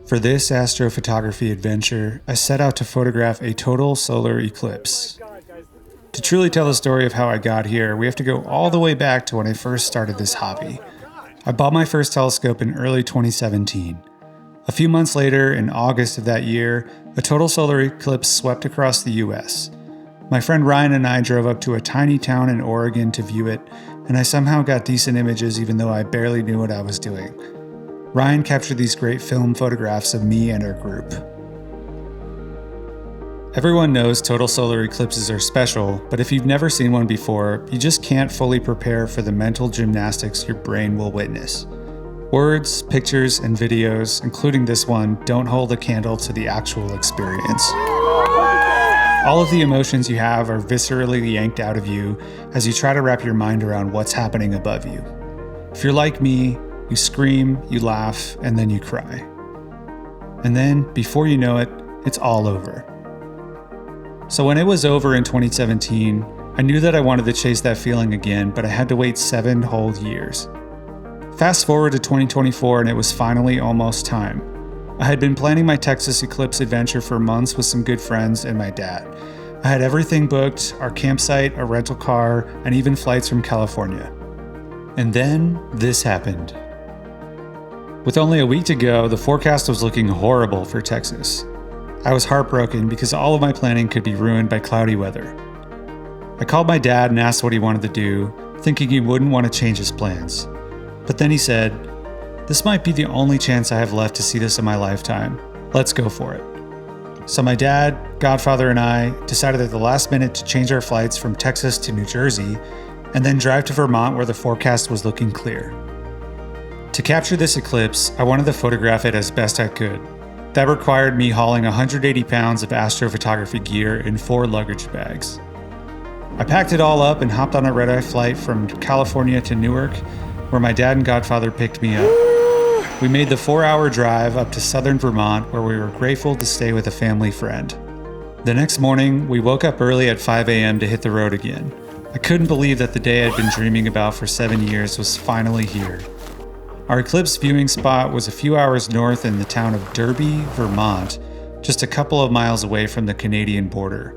For this astrophotography adventure, I set out to photograph a total solar eclipse. To truly tell the story of how I got here, we have to go all the way back to when I first started this hobby. I bought my first telescope in early 2017. A few months later, in August of that year, a total solar eclipse swept across the US. My friend Ryan and I drove up to a tiny town in Oregon to view it, and I somehow got decent images even though I barely knew what I was doing. Ryan captured these great film photographs of me and our group. Everyone knows total solar eclipses are special, but if you've never seen one before, you just can't fully prepare for the mental gymnastics your brain will witness. Words, pictures, and videos, including this one, don't hold a candle to the actual experience. All of the emotions you have are viscerally yanked out of you as you try to wrap your mind around what's happening above you. If you're like me, you scream, you laugh, and then you cry. And then, before you know it, it's all over. So when it was over in 2017, I knew that I wanted to chase that feeling again, but I had to wait 7 whole years. Fast forward to 2024 and it was finally almost time. I had been planning my Texas eclipse adventure for months with some good friends and my dad. I had everything booked, our campsite, a rental car, and even flights from California. And then this happened. With only a week to go, the forecast was looking horrible for Texas. I was heartbroken because all of my planning could be ruined by cloudy weather. I called my dad and asked what he wanted to do, thinking he wouldn't want to change his plans. But then he said, "This might be the only chance I have left to see this in my lifetime. Let's go for it." So my dad, godfather, and I decided at the last minute to change our flights from Texas to New Jersey and then drive to Vermont where the forecast was looking clear. To capture this eclipse, I wanted to photograph it as best I could. That required me hauling 180 pounds of astrophotography gear in 4 luggage bags. I packed it all up and hopped on a red-eye flight from California to Newark, where my dad and godfather picked me up. We made the 4-hour drive up to southern Vermont, where we were grateful to stay with a family friend. The next morning, we woke up early at 5 a.m. to hit the road again. I couldn't believe that the day I'd been dreaming about for 7 years was finally here. Our eclipse viewing spot was a few hours north in the town of Derby, Vermont, just a couple of miles away from the Canadian border.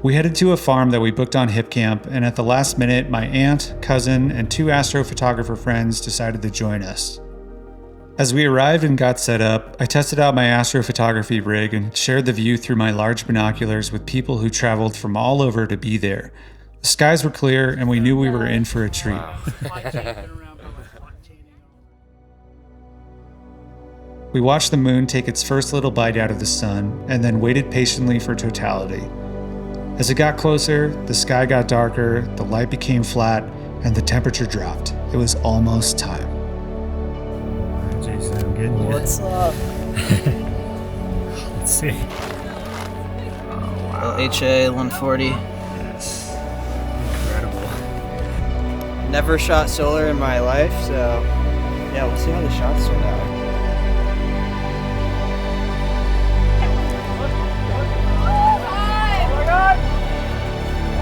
We headed to a farm that we booked on HipCamp, and at the last minute, my aunt, cousin, and 2 astrophotographer friends decided to join us. As we arrived and got set up, I tested out my astrophotography rig and shared the view through my large binoculars with people who traveled from all over to be there. The skies were clear, and we knew we were in for a treat. We watched the moon take its first little bite out of the sun, and then waited patiently for totality. As it got closer, the sky got darker, the light became flat, and the temperature dropped. It was almost time. Jason, I'm getting you. What's up? Let's see. Oh, wow. HA 140. Yes. Incredible. Never shot solar in my life, so yeah, we'll see how the shots turn out.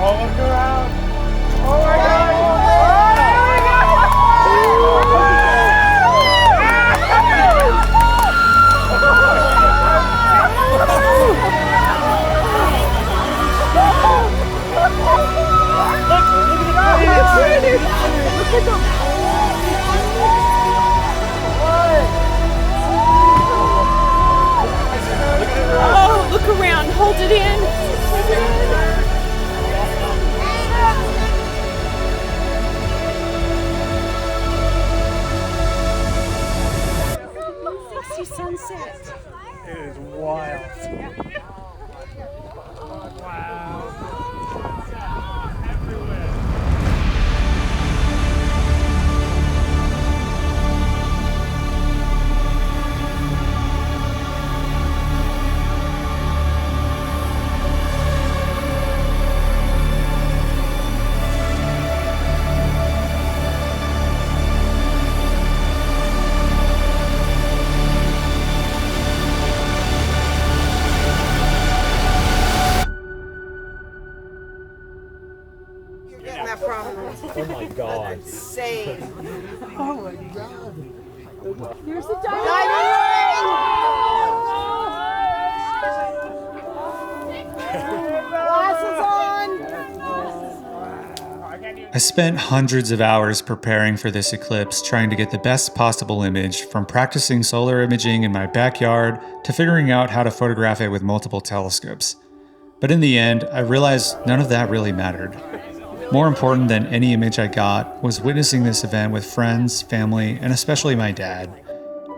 Oh, look around! Oh my God! Oh, look around, hold it in. Sunset. It is wild. Wow. Oh my God. Insane. Oh my God. Here's the diamond ring. spent hundreds of hours preparing for this eclipse, trying to get the best possible image, from practicing solar imaging in my backyard to figuring out how to photograph it with multiple telescopes. But in the end, I realized none of that really mattered. More important than any image I got was witnessing this event with friends, family, and especially my dad.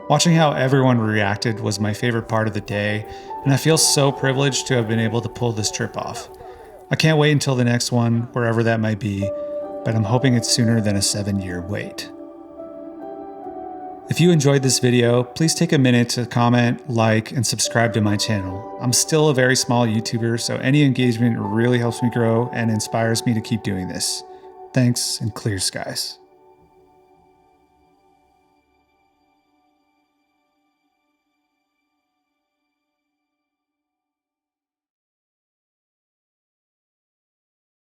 Watching how everyone reacted was my favorite part of the day, and I feel so privileged to have been able to pull this trip off. I can't wait until the next one, wherever that might be, but I'm hoping it's sooner than a 7-year wait. If you enjoyed this video, please take a minute to comment, like, and subscribe to my channel. I'm still a very small YouTuber, so any engagement really helps me grow and inspires me to keep doing this. Thanks, and clear skies.